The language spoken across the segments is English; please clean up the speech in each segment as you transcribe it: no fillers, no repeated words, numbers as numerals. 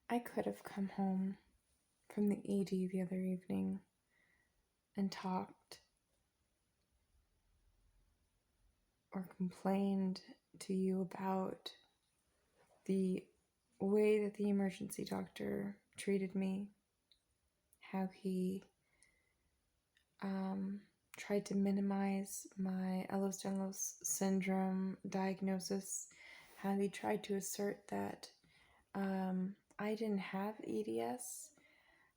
I could have come home from the ED the other evening and talked or complained to you about the way that the emergency doctor treated me, how he tried to minimize my Ehlers-Danlos syndrome diagnosis, how he tried to assert that I didn't have EDS,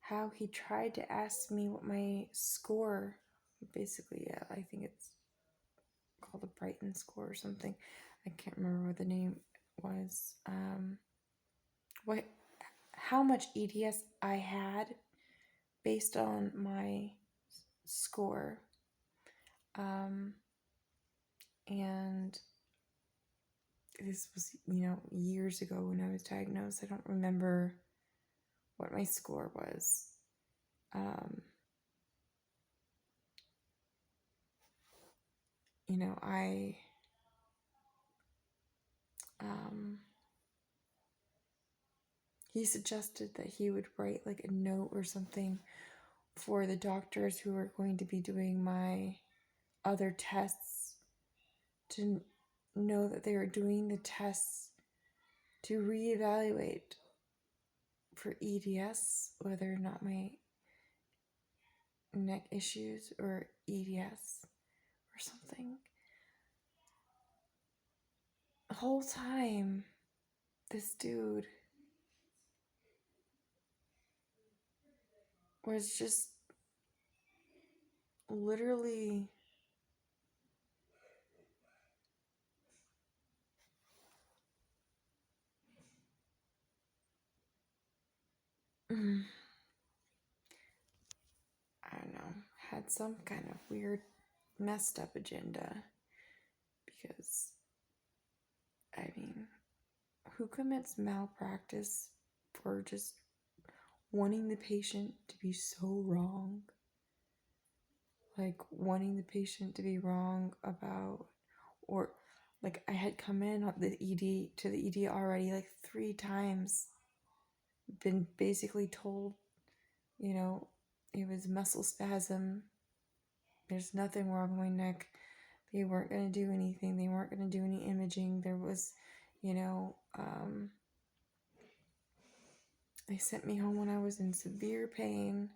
how he tried to ask me what my score, basically, yeah, I think it's called a Brighton score or something. I can't remember what the name was. What, how much EDS I had based on my score. And this was, years ago when I was diagnosed. I don't remember what my score was. He suggested that he would write like a note or something for the doctors who were going to be doing my other tests to know that they were doing the tests to reevaluate for EDS, whether or not my neck issues or EDS or something. The whole time, this dude was just literally I don't know, had some kind of weird messed up agenda, because who commits malpractice for just wanting the patient to be so wrong? Like wanting the patient to be wrong about, or like I had come in on the ED to the ED already like 3 times, been basically told, it was muscle spasm. There's nothing wrong with my neck. They weren't going to do anything. They weren't going to do any imaging. There was, they sent me home when I was in severe pain.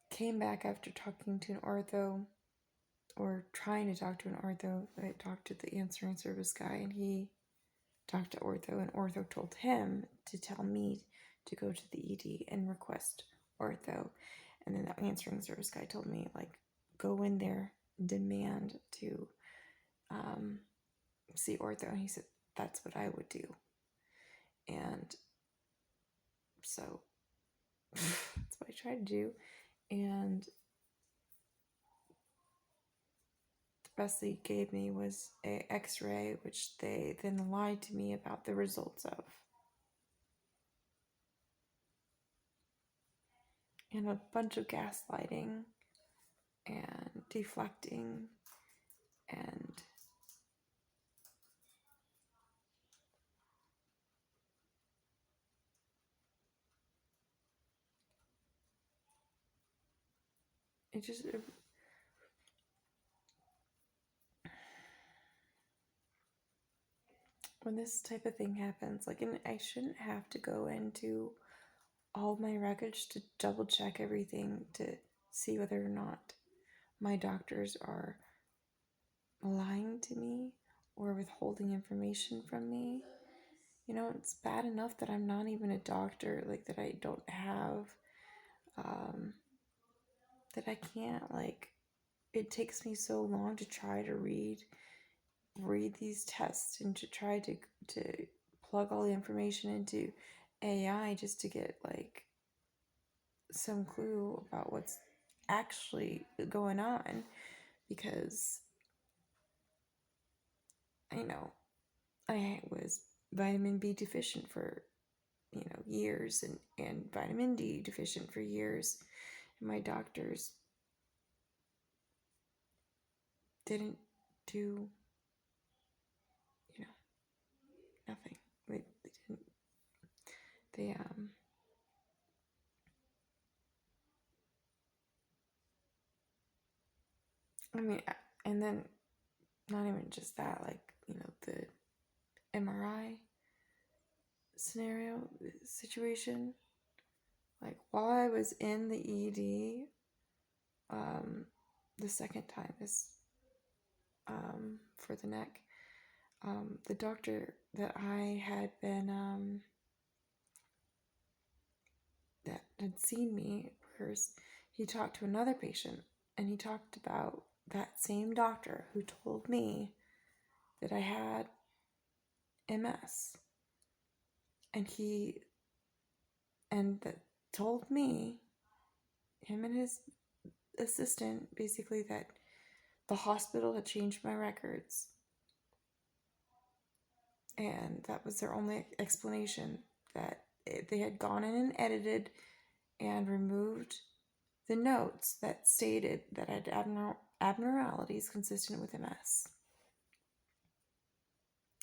Came back after talking to an ortho, or trying to talk to an ortho. I talked to the answering service guy, and he talked to ortho, and ortho told him to tell me to go to the ED and request ortho. And then the answering service guy told me, like, go in there, demand to see ortho. And he said, that's what I would do. And so that's what I tried to do. And the best they gave me was a x-ray, which they then lied to me about the results of. And a bunch of gaslighting and deflecting and when this type of thing happens, like, and I shouldn't have to go into all my records to double check everything to see whether or not my doctors are lying to me or withholding information from me. It's bad enough that I'm not even a doctor, like that I don't have, that I can't, like, it takes me so long to try to read these tests and to try to plug all the information into AI just to get like some clue about what's actually going on, because I was vitamin B deficient for years, and vitamin D deficient for years, and my doctors didn't do nothing. they I mean, and then not even just that, like, the MRI scenario situation. Like, while I was in the ED, the second time is for the neck, the doctor that I had been that had seen me first, he talked to another patient, and he talked about that same doctor who told me that I had MS, and that told me, him and his assistant, basically, that the hospital had changed my records, and that was their only explanation, that they had gone in and edited and removed the notes that stated that I had abnormalities consistent with MS.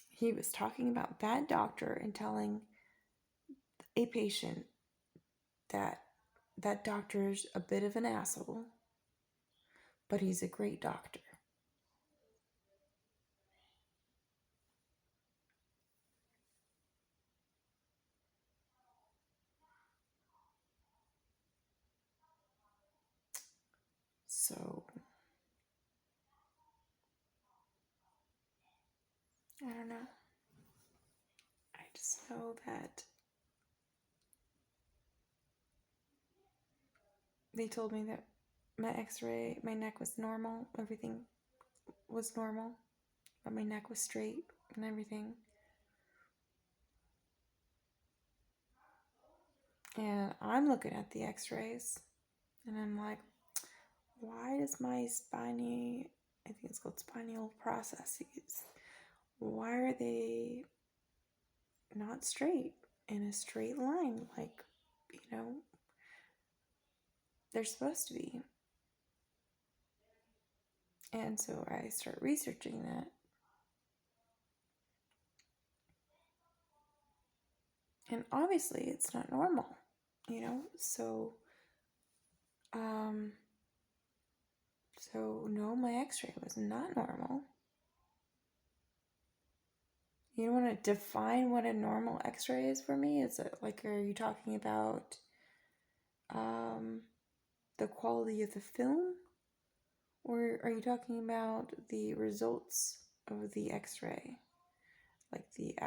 He was talking about that doctor and telling a patient that that doctor's a bit of an asshole, but he's a great doctor. So, I don't know. I just know that they told me that my x-ray, my neck was normal, everything was normal, but my neck was straight and everything. And I'm looking at the x-rays, and I'm like, why does my I think it's called spinal processes, why are they not straight in a straight line like, they're supposed to be? And so I start researching that. And obviously it's not normal, so no, my x-ray was not normal. You don't want to define what a normal x-ray is for me? Is it like, are you talking about the quality of the film? Or are you talking about the results of the x-ray? Like the